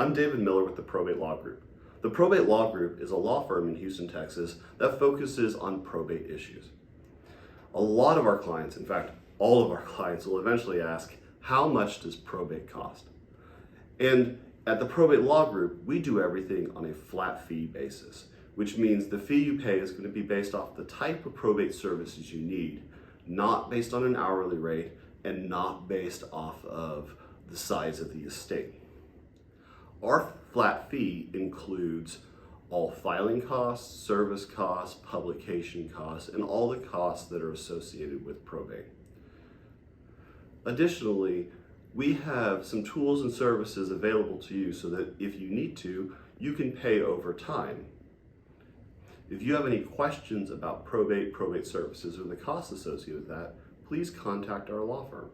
I'm David Miller with the Probate Law Group. The Probate Law Group is a law firm in Houston, Texas that focuses on probate issues. A lot of our clients, in fact, all of our clients will eventually ask, how much does probate cost? And at the Probate Law Group, we do everything on a flat fee basis, which means the fee you pay is going to be based off the type of probate services you need, not based on an hourly rate and not based off of the size of the estate. Our flat fee includes all filing costs, service costs, publication costs, and all the costs that are associated with probate. Additionally, we have some tools and services available to you so that if you need to, you can pay over time. If you have any questions about probate services, or the costs associated with that, please contact our law firm.